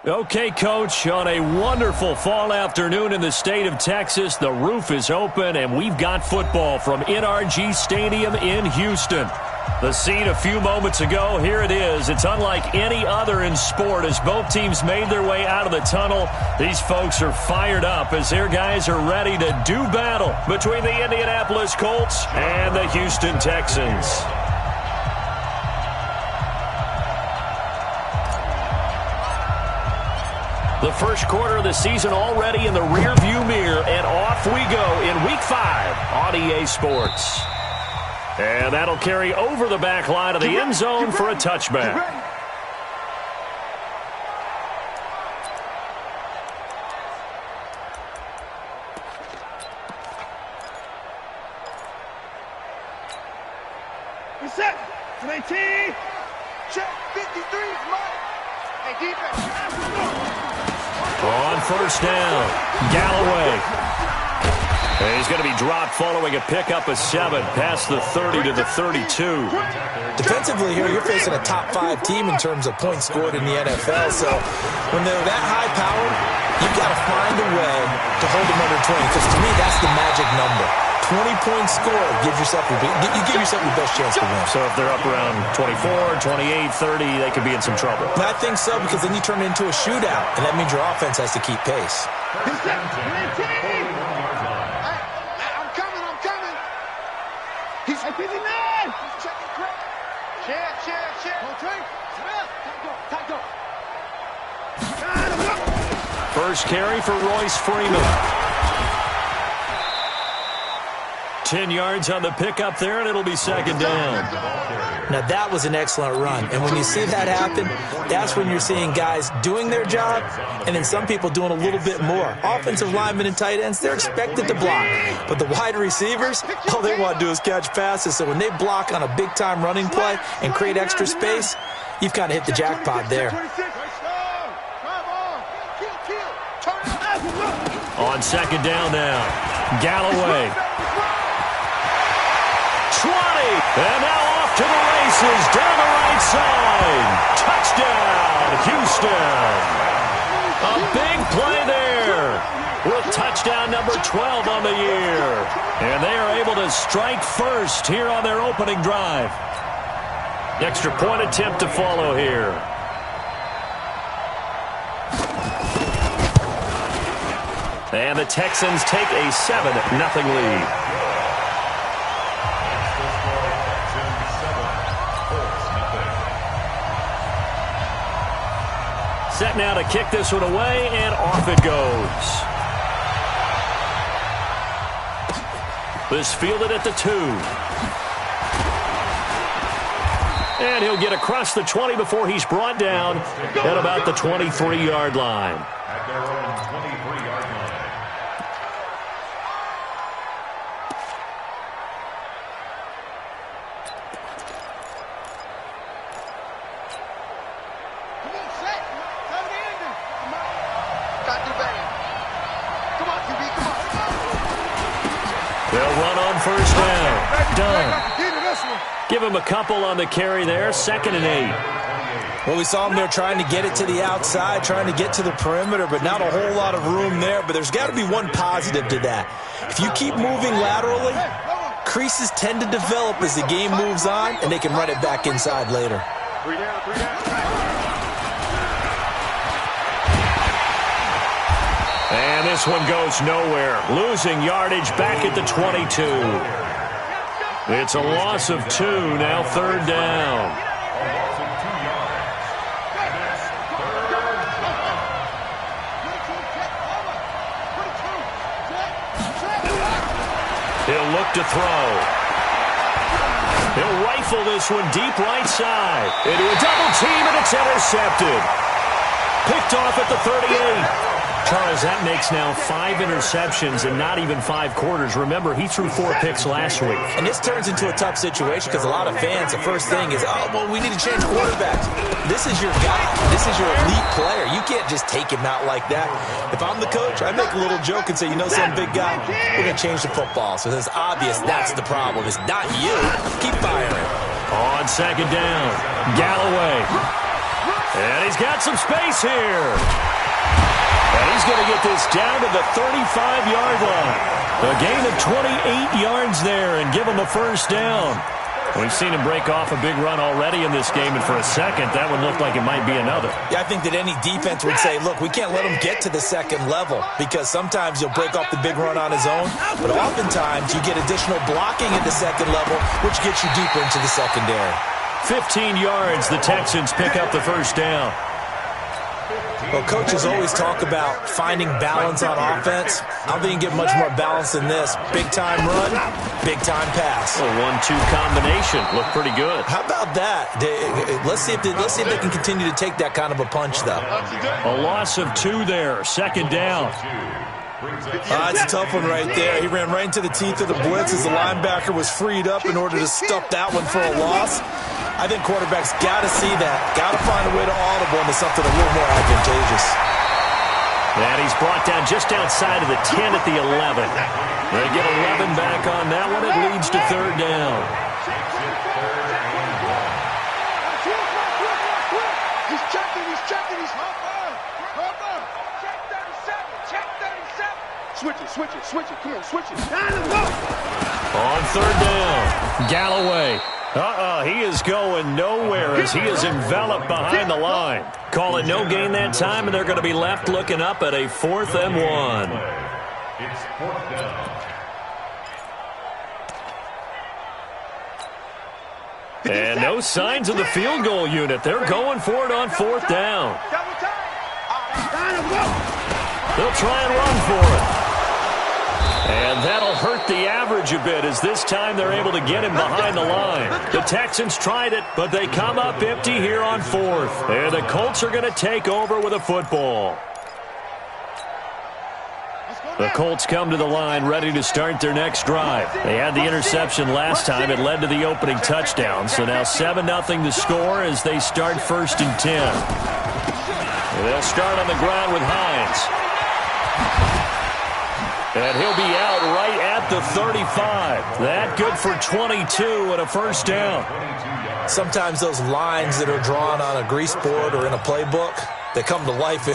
Okay, Coach, on a wonderful fall afternoon in the state of Texas, the roof is open, and we've got football from NRG Stadium in Houston. The scene a few moments ago, here it is. It's unlike any other in sport as both teams made their way out of the tunnel. These folks are fired up as their guys are ready to do battle between the Indianapolis Colts and the Houston Texans. The first quarter of the season already in the rearview mirror, and off we go in Week 5 on EA Sports. And that'll carry over the back line of the end zone for a touchback. Reset. 18. Check. 53. Hey, defense. On first down, Galloway. And he's going to be dropped following a pickup of 7 past the 30 to the 32. Defensively here, you're facing a top 5 team in terms of points scored in the NFL. So when they're that high powered, you've got to find a way to hold them under 20. Because to me, that's the magic number. 20-point score gives yourself you give yourself your best chance to win. So if they're up around 24, 28, 30, they could be in some trouble. I think so, because then you turn it into a shootout, and that means your offense has to keep pace. I'm coming. He's 59. Check. First carry for Royce Freeman. 10 yards on the pickup there, and it'll be second down. Now, that was an excellent run. And when you see that happen, that's when you're seeing guys doing their job and then some people doing a little bit more. Offensive linemen and tight ends, they're expected to block. But the wide receivers, all they want to do is catch passes. So when they block on a big-time running play and create extra space, you've kind of hit the jackpot there. On second down now, Galloway. 20, and now off to the races, down the right side. Touchdown, Houston. A big play there with touchdown number 12 on the year. And they are able to strike first here on their opening drive. Extra point attempt to follow here. And the Texans take a 7-0 lead. Set now to kick this one away, and off it goes. This fielded at the 2. And he'll get across the 20 before he's brought down at about the 23-yard line. At their own 23-yard line. They'll run on first down. Done. Give him a couple on the carry there. 2nd and 8. Well, we saw him there trying to get it to the outside, trying to get to the perimeter, but not a whole lot of room there. But there's got to be one positive to that. If you keep moving laterally, creases tend to develop as the game moves on, and they can run it back inside later. 3 down. And this one goes nowhere. Losing yardage back at the 22. It's a loss of 2, now 3rd down. He'll look to throw. He'll rifle this one deep right side. Into a double team, and it's intercepted. Picked off at the 38. Charles, that makes now 5 interceptions and not even 5 quarters. Remember, he threw 4 picks last week. And this turns into a tough situation because a lot of fans, the first thing is, oh, well, we need to change quarterbacks. This is your guy. This is your elite player. You can't just take him out like that. If I'm the coach, I make a little joke and say, you know some big guy, we're going to change the football. So it's obvious that's the problem. It's not you. Keep firing. On second down, Galloway. And he's got some space here. And he's going to get this down to the 35-yard line. A gain of 28 yards there and give him a first down. We've seen him break off a big run already in this game, and for a second, that one looked like it might be another. Yeah, I think that any defense would say, look, we can't let him get to the second level because sometimes he'll break off the big run on his own, but oftentimes you get additional blocking at the second level, which gets you deeper into the secondary. 15 yards, the Texans pick up the first down. Well, coaches always talk about finding balance on offense. I don't think you can get much more balance than this. Big-time run, big-time pass. A 1-2 combination. Looked pretty good. How about that? Let's see if they can continue to take that kind of a punch, though. A loss of 2 there. Second down. It's a tough one right there. He ran right into the teeth of the blitz as the linebacker was freed up in order to stuff that one for a loss. I think quarterbacks got to see that. Got to find a way to audible into something a little more advantageous. And he's brought down just outside of the 10 at the 11. They get 11 back on that one. It leads to third down. He's checking, he's hop on. Check 37. Switch it. Come on, switch it. On third down, Galloway. He is going nowhere as he is enveloped behind the line. Call it no gain that time, and they're going to be left looking up at a 4th and 1. It's 4th down. And no signs of the field goal unit. They're going for it on 4th down. They'll try and run for it. And that'll hurt the average a bit as this time they're able to get him behind the line. The Texans tried it, but they come up empty here on 4th. And the Colts are going to take over with a football. The Colts come to the line ready to start their next drive. They had the interception last time. It led to the opening touchdown. So now 7-0 the score as they start 1st and 10. And they'll start on the ground with Hines. And he'll be out right at the 35. That good for 22 and a first down. Sometimes those lines that are drawn on a grease board or in a playbook, they come to life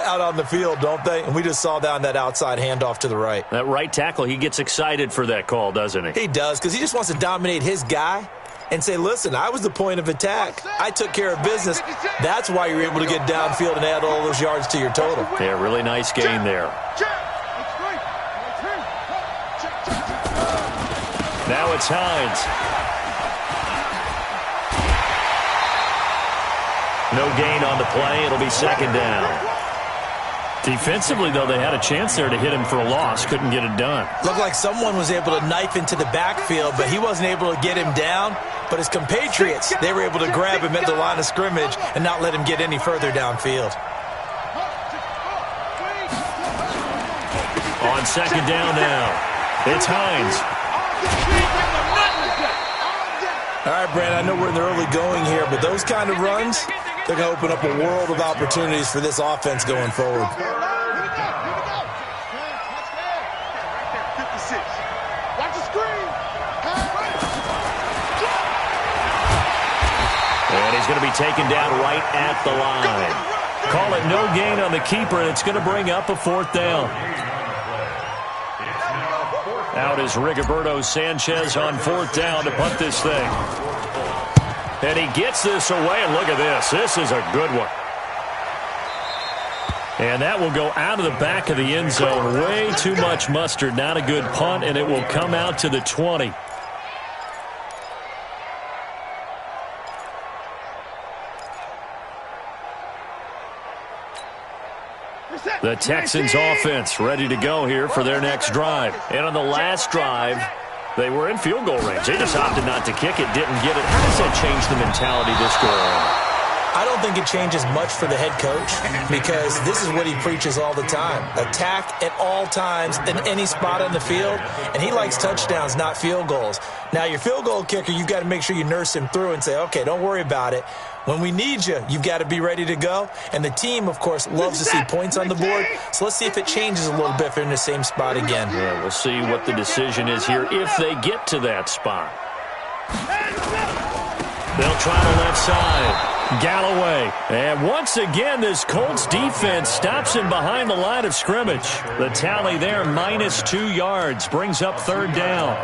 out on the field, don't they? And we just saw that on that outside handoff to the right. That right tackle, he gets excited for that call, doesn't he? He does, because he just wants to dominate his guy and say, listen, I was the point of attack. I took care of business. That's why you're able to get downfield and add all those yards to your total. Yeah, really nice gain there. Now it's Hines. No gain on the play. It'll be second down. Defensively, though, they had a chance there to hit him for a loss. Couldn't get it done. Looked like someone was able to knife into the backfield, but he wasn't able to get him down. But his compatriots, they were able to grab him at the line of scrimmage and not let him get any further downfield. On second down now, it's Hines. All right, Brad, I know we're in the early going here, but those kind of runs, they're going to open up a world of opportunities for this offense going forward. Watch the screen. And he's going to be taken down right at the line. Call it no gain on the keeper, and it's going to bring up a 4th down. Out is Rigoberto Sanchez on 4th down to punt this thing. And he gets this away, and look at this. This is a good one. And that will go out of the back of the end zone. Way too much mustard. Not a good punt, and it will come out to the 20. The Texans offense ready to go here for their next drive. And on the last drive, they were in field goal range. They just opted not to kick it, didn't get it. How does that change the mentality this go around? I don't think it changes much for the head coach because this is what he preaches all the time. Attack at all times in any spot on the field, and he likes touchdowns, not field goals. Now, your field goal kicker, you've got to make sure you nurse him through and say, okay, don't worry about it. When we need you, you've got to be ready to go. And the team, of course, loves to see points on the board. So let's see if it changes a little bit if they're in the same spot again. Yeah, we'll see what the decision is here if they get to that spot. They'll try the left side. Galloway. And once again, this Colts defense stops him behind the line of scrimmage. The tally there, -2 yards, brings up third down.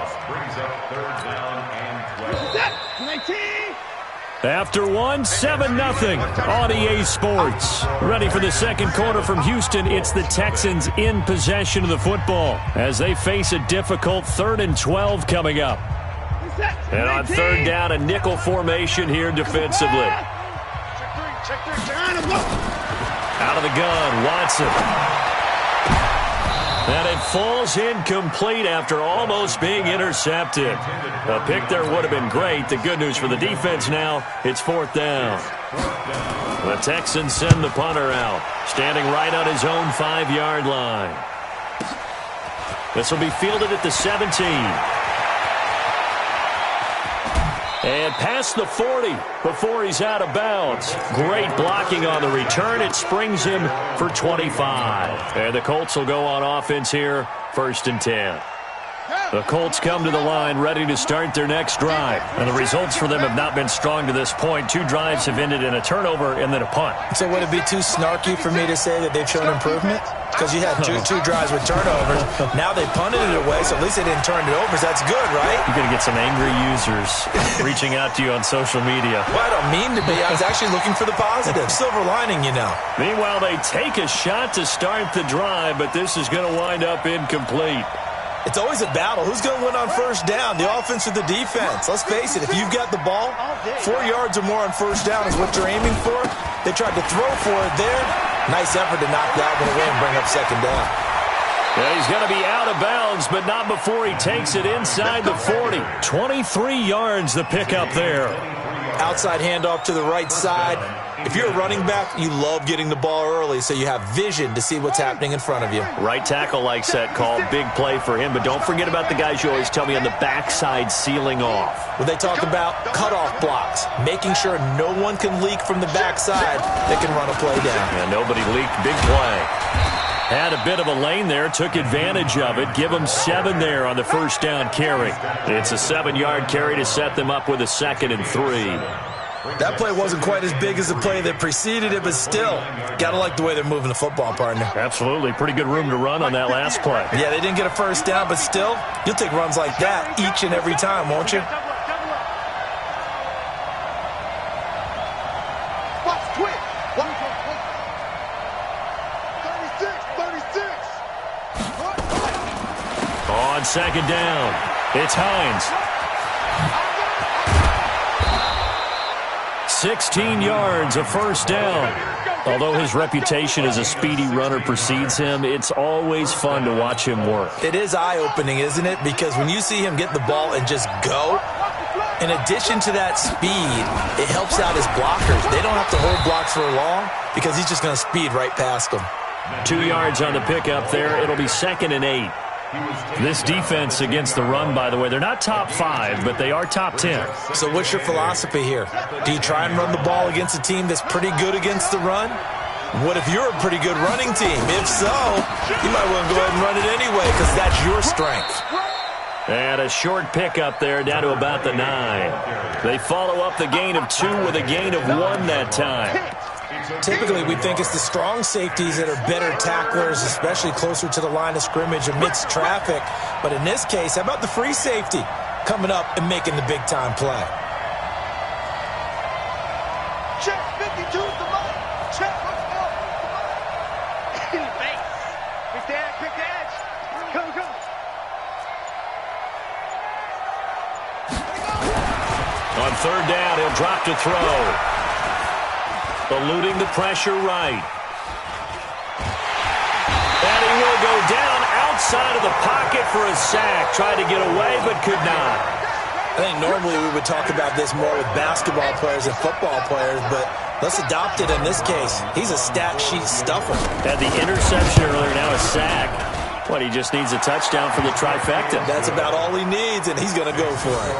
After one, 7-0 on EA Sports. Ready for the second quarter from Houston. It's the Texans in possession of the football as they face a difficult 3rd and 12 coming up. And on third down, a nickel formation here defensively. Out of the gun, Watson. And it falls incomplete after almost being intercepted. A pick there would have been great. The good news for the defense now, it's 4th down. The Texans send the punter out, standing right on his own 5-yard line. This will be fielded at the 17. And past the 40 before he's out of bounds. Great blocking on the return. It springs him for 25. And the Colts will go on offense here, 1st and 10. The Colts come to the line ready to start their next drive. And the results for them have not been strong to this point. 2 drives have ended in a turnover and then a punt. So would it be too snarky for me to say that they've shown improvement? Because you had two drives with turnovers. Now they punted it away, so at least they didn't turn it over. So that's good, right? You're going to get some angry users reaching out to you on social media. Well, I don't mean to be. I was actually looking for the positive. Silver lining, you know. Meanwhile, they take a shot to start the drive, but this is going to wind up incomplete. It's always a battle. Who's going to win on first down, the offense or the defense? Let's face it, if you've got the ball, 4 yards or more on first down is what you're aiming for. They tried to throw for it there. Nice effort to knock that one away and bring up second down. Yeah, he's going to be out of bounds, but not before he takes it inside the 40. 23 yards the pickup there. Outside handoff to the right side. If you're a running back, you love getting the ball early so you have vision to see what's happening in front of you. Right tackle likes that call. Big play for him, but don't forget about the guys you always tell me on the backside sealing off. When they talk about cutoff blocks, making sure no one can leak from the backside that can run a play down. And nobody leaked. Big play. Had a bit of a lane there, took advantage of it. Give them 7 there on the first down carry. It's a 7-yard carry to set them up with a 2nd and 3. That play wasn't quite as big as the play that preceded it, but still, got to like the way they're moving the football, partner. Absolutely. Pretty good room to run on that last play. Yeah, they didn't get a first down, but still, you'll take runs like that each and every time, won't you? Watch, twitch. 36. On second down, it's Hines. 16 yards, a first down. Although his reputation as a speedy runner precedes him, it's always fun to watch him work. It is eye-opening, isn't it? Because when you see him get the ball and just go, in addition to that speed, it helps out his blockers. They don't have to hold blocks for long because he's just going to speed right past them. 2 yards on the pickup there. It'll be 2nd and 8. This defense against the run, by the way, they're not top 5, but they are top 10. So what's your philosophy here? Do you try and run the ball against a team that's pretty good against the run? What if you're a pretty good running team? If so, you might want to go ahead and run it anyway because that's your strength. And a short pickup there down to about the 9. They follow up the gain of 2 with a gain of 1 that time. Typically, we think it's the strong safeties that are better tacklers, especially closer to the line of scrimmage amidst traffic. But in this case, how about the free safety coming up and making the big-time play? Check 52 is the money. Check, let's go. Base. Pick the edge, pick the edge. Go. On third down, he'll drop to throw. Eluding the pressure right. And he will go down outside of the pocket for a sack. Tried to get away, but could not. I think normally we would talk about this more with basketball players and football players, but let's adopt it in this case. He's a stat sheet stuffer. Had the interception earlier, now a sack. What, he just needs a touchdown for the trifecta. That's about all he needs, and he's going to go for it.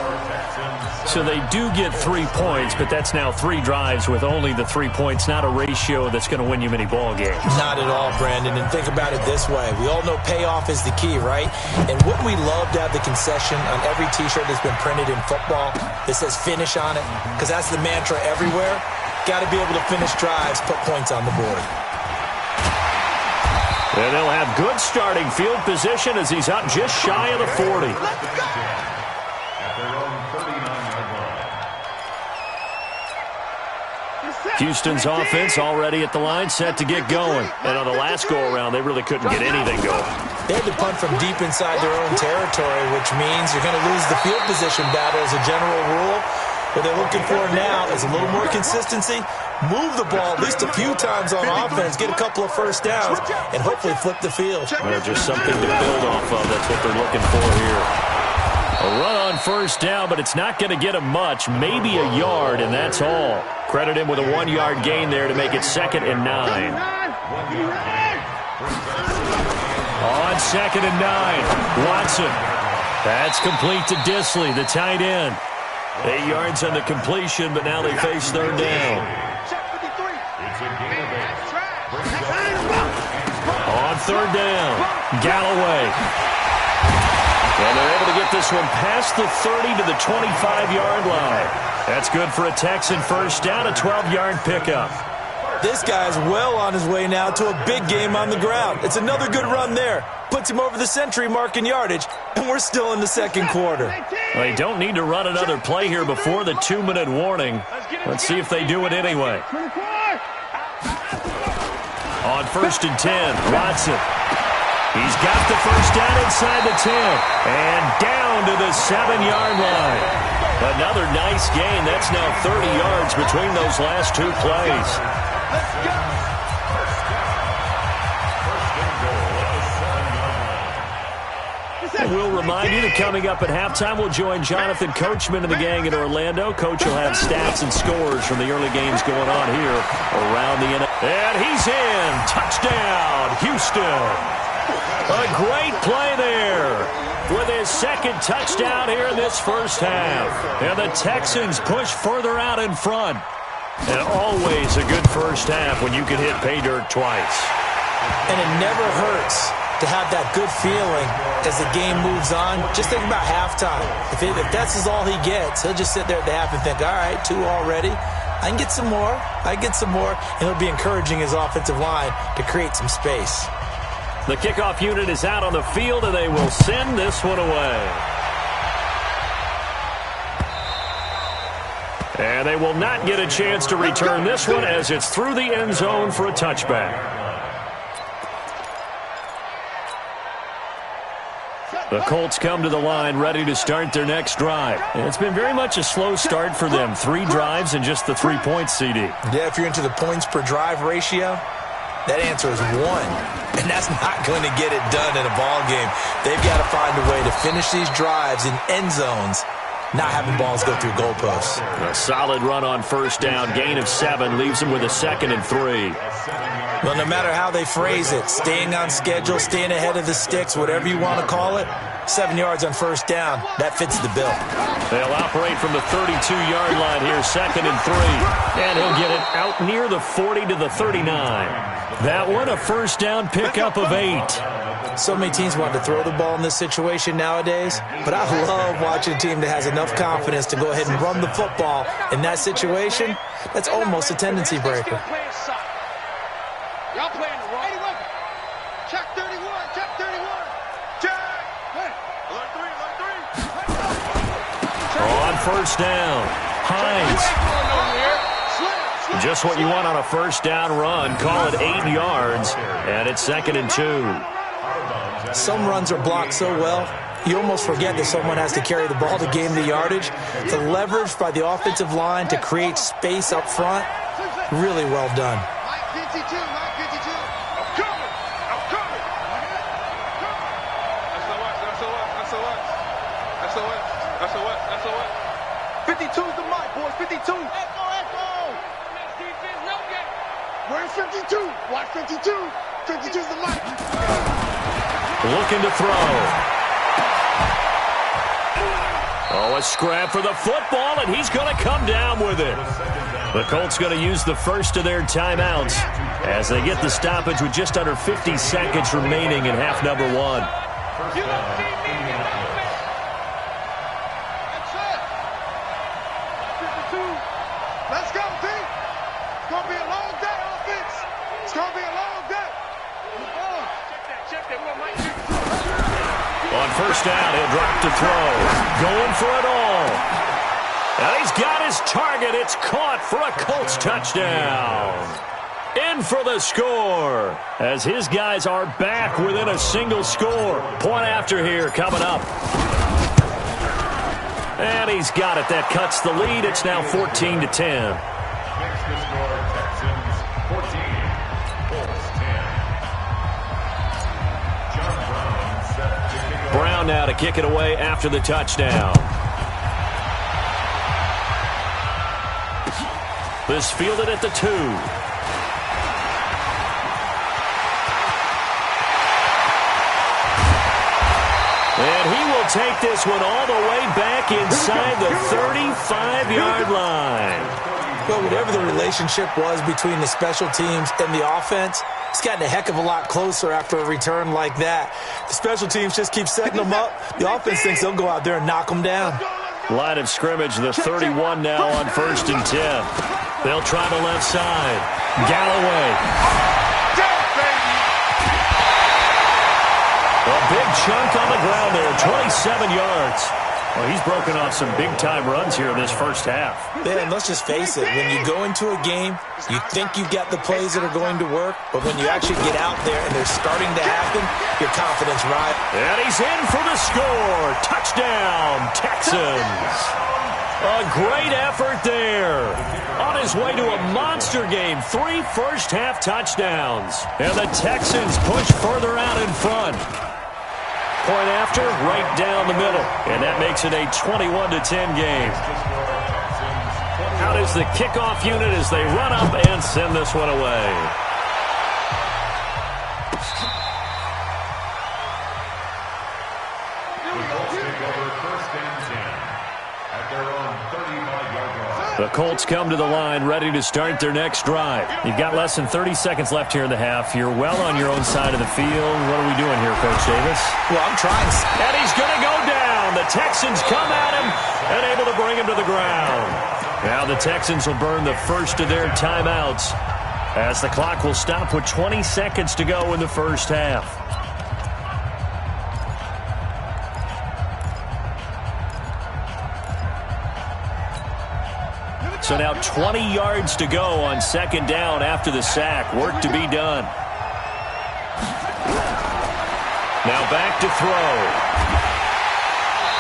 So they do get 3 points, but that's now 3 drives with only the 3 points, not a ratio that's going to win you many ball games. Not at all, Brandon, and think about it this way. We all know payoff is the key, right? And wouldn't we love to have the concession on every T-shirt that's been printed in football that says finish on it? Because that's the mantra everywhere. Got to be able to finish drives, put points on the board. And they'll have good starting field position as he's up just shy of the 40. Houston's offense already at the line, set to get going. And on the last go-around, they really couldn't get anything going. They had to punt from deep inside their own territory, which means you're going to lose the field position battle as a general rule. What they're looking for now is a little more consistency, move the ball at least a few times on offense, get a couple of first downs, and hopefully flip the field. Well, just something to build off of. That's what they're looking for here. A run on first down, but it's not going to get him much, maybe a yard, and that's all. Credit him with a 1-yard gain there to make it 2nd and 9. On 2nd and 9, Watson. That's complete to Disley, the tight end. 8 yards on the completion, but now they face 3rd down. On 3rd down, Galloway. And they're able to get this one past the 30 to the 25-yard line. That's good for a Texan first down, a 12-yard pickup. This guy's well on his way now to a big game on the ground. It's another good run there. Puts him over the century mark in yardage, and we're still in the 2nd quarter. Well, they don't need to run another play here before the 2-minute warning. Let's see if they do it anyway. On 1st and 10, Watson. He's got the first down inside the 10 and down to the 7-yard line. Another nice gain. That's now 30 yards between those last 2 plays. And we'll remind you that coming up at halftime, we'll join Jonathan Coachman and the gang in Orlando. Coach will have stats and scores from the early games going on here around the NFL. And he's in. Touchdown, Houston. A great play there with his 2nd touchdown here in this first half. And the Texans push further out in front. And always a good first half when you can hit pay dirt twice. And it never hurts to have that good feeling as the game moves on. Just think about halftime. If that's all he gets, he'll just sit there at the half and think, all right, 2 already. I can get some more. I can get some more. And he'll be encouraging his offensive line to create some space. The kickoff unit is out on the field, and they will send this one away. And they will not get a chance to return this one as it's through the end zone for a touchback. The Colts come to the line ready to start their next drive. And it's been very much a slow start for them. 3 drives and just the 3 points, CD. Yeah, if you're into the points per drive ratio, that answer is 1. And that's not going to get it done in a ball game. They've got to find a way to finish these drives in end zones, not having balls go through goalposts. A solid run on first down. Gain of 7 leaves them with a 2nd and 3. Well, no matter how they phrase it, staying on schedule, staying ahead of the sticks, whatever you want to call it, 7 yards on first down, that fits the bill. They'll operate from the 32-yard line here, 2nd and 3. And he'll get it out near the 40 to the 39. That one, a first down pickup of 8. So many teams want to throw the ball in this situation nowadays, but I love watching a team that has enough confidence to go ahead and run the football in that situation. That's almost a tendency breaker. Y'all playing the wrong. Check 31, check 31. Check. Alert 3, alert 3. On first down, Hines. Just what you want on a first down run. Call it 8 yards, and it's 2nd and 2. Some runs are blocked so well, you almost forget that someone has to carry the ball to gain the yardage. The leverage by the offensive line to create space up front, really well done. Mike 52, Mike 52. I'm coming, I'm coming. SOS. 52's the mic, boys, 52. Echo. Where's 52? Watch 52. 52's the mic. Looking to throw. Oh, a scrap for the football, and he's going to come down with it. The Colts going to use the first of their timeouts as they get the stoppage with just under 50 seconds remaining in half number 1. You don't see me in offense. That's it. 52. Let's go, team. first down. He'll drop to throw. Going for it all. And he's got his target. It's caught for a Colts touchdown. In for the score as his guys are back within a single score. Point after here coming up. And he's got it. That cuts the lead. It's now 14-10. Makes the score Texans 14, Colts 10. John Brown set to kick it away. Brown now to kick it away after the touchdown. This fielded at the 2. And he will take this one all the way back inside the 35-yard line. Well, whatever the relationship was between the special teams and the offense, it's gotten a heck of a lot closer after a return like that. The special teams just keep setting them up. The offense thinks they'll go out there and knock them down. Line of scrimmage, the 31 now on 1st and 10. They'll try the left side. Galloway. A big chunk on the ground there, 27 yards. Well, he's broken off some big-time runs here in this first half. Man, let's just face it. When you go into a game, you think you've got the plays that are going to work, but when you actually get out there and they're starting to happen, your confidence rises. And he's in for the score. Touchdown, Texans. A great effort there. On his way to a monster game, 3 first-half touchdowns. And the Texans push further out in front. Point after, right down the middle. And that makes it a 21-10 game. Out is the kickoff unit as they run up and send this one away. The Colts come to the line, ready to start their next drive. You've got less than 30 seconds left here in the half. You're well on your own side of the field. What are we doing here, Coach Davis? Well, I'm trying. And he's going to go down. The Texans come at him and able to bring him to the ground. Now the Texans will burn the first of their timeouts as the clock will stop with 20 seconds to go in the first half. So now 20 yards to go on 2nd down after the sack. Work to be done. Now back to throw.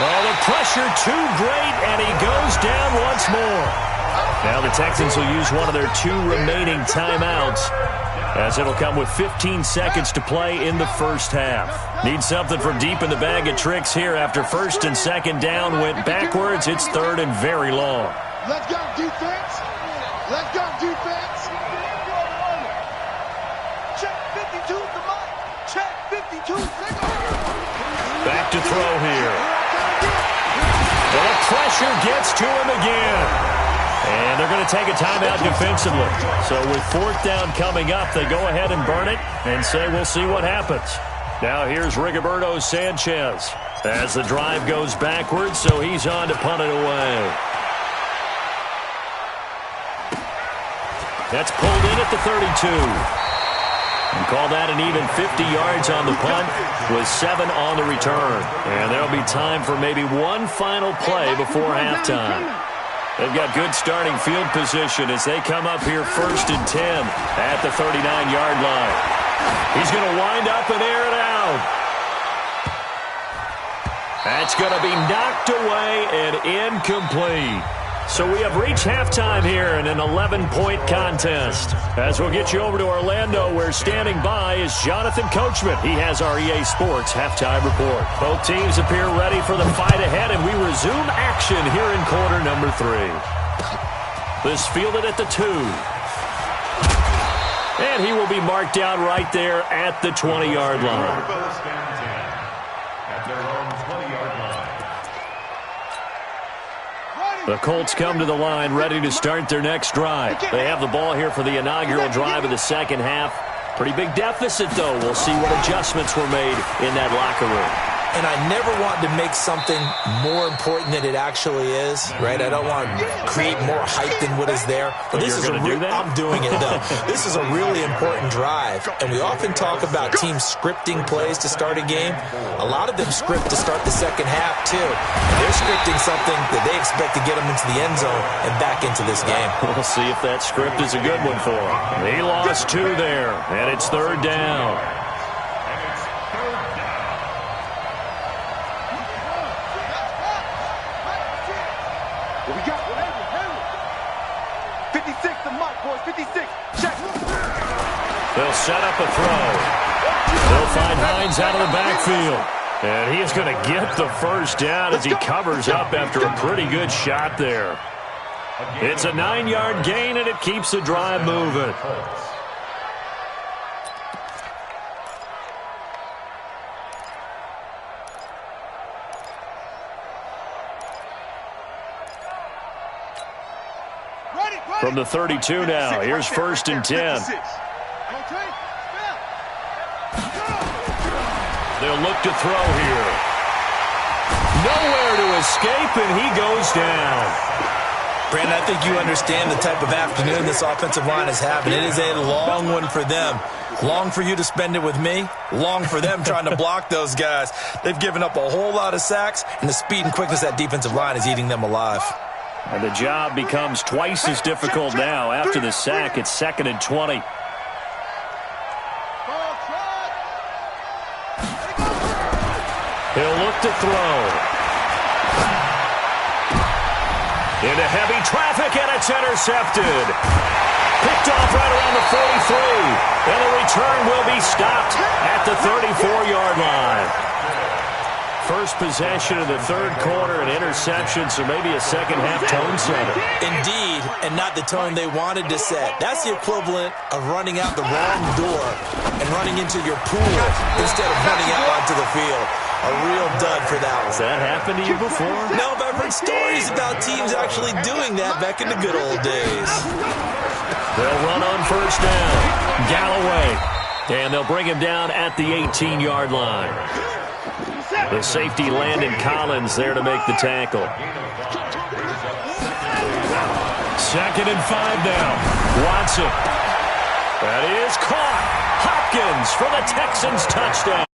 Oh, the pressure too great, and he goes down once more. Now the Texans will use one of their 2 remaining timeouts as it'll come with 15 seconds to play in the first half. Need something from deep in the bag of tricks here after 1st and 2nd down went backwards. It's 3rd and very long. Let's go, defense. Let's go, defense. Check 52 to Mike. Check 52. Back to throw here. The pressure gets to him again. And they're going to take a timeout defensively. So with 4th down coming up, they go ahead and burn it and say we'll see what happens. Now here's Rigoberto Sanchez as the drive goes backwards, so he's on to punt it away. That's pulled in at the 32. And call that an even 50 yards on the punt with 7 on the return. And there'll be time for maybe one final play before halftime. They've got good starting field position as they come up here 1st and 10 at the 39-yard line. He's going to wind up and air it out. That's going to be knocked away and incomplete. So we have reached halftime here in an 11-point contest. As we'll get you over to Orlando, where standing by is Jonathan Coachman. He has our EA Sports halftime report. Both teams appear ready for the fight ahead, and we resume action here in quarter number 3. This fielded at the 2. And he will be marked down right there at the 20-yard line. At their own 20-yard line. The Colts come to the line ready to start their next drive. They have the ball here for the inaugural drive of the second half. Pretty big deficit, though. We'll see what adjustments were made in that locker room. and I never want to make something more important than it actually is, right? I don't want to create more hype than what is there. But this is I'm doing it, though. This is a really important drive, and we often talk about teams scripting plays to start a game. A lot of them script to start the second half, too. And they're scripting something that they expect to get them into the end zone and back into this game. We'll see if that script is a good one for him. He lost 2 there, and it's 3rd down. What we got? 56 to Mike, boys. 56. Check. They'll set up a throw. They'll find Hines out of the backfield. And he is going to get the first down as he covers up after a pretty good shot there. It's a 9-yard gain, and it keeps the drive moving. From the 32 now, here's 1st and 10. They'll look to throw here. Nowhere to escape, and he goes down. Brandon, I think you understand the type of afternoon this offensive line is having. It is a long one for them. Long for you to spend it with me. Long for them trying to block those guys. They've given up a whole lot of sacks, and the speed and quickness of that defensive line is eating them alive. And the job becomes twice as difficult now. After the sack, it's 2nd and 20. He'll look to throw. Into heavy traffic, and it's intercepted. Picked off right around the 43. And the return will be stopped at the 34-yard line. First possession of the 3rd quarter, an interception, so maybe a second-half tone setter. Indeed, and not the tone they wanted to set. That's the equivalent of running out the wrong door and running into your pool instead of running out onto the field. A real dud for that one. Has that happened to you before? No, but I've heard stories about teams actually doing that back in the good old days. They'll run on 1st down. Galloway. And they'll bring him down at the 18-yard line. The safety, Landon Collins, there to make the tackle. 2nd and 5 now. Watson. That is caught. Hopkins for the Texans touchdown.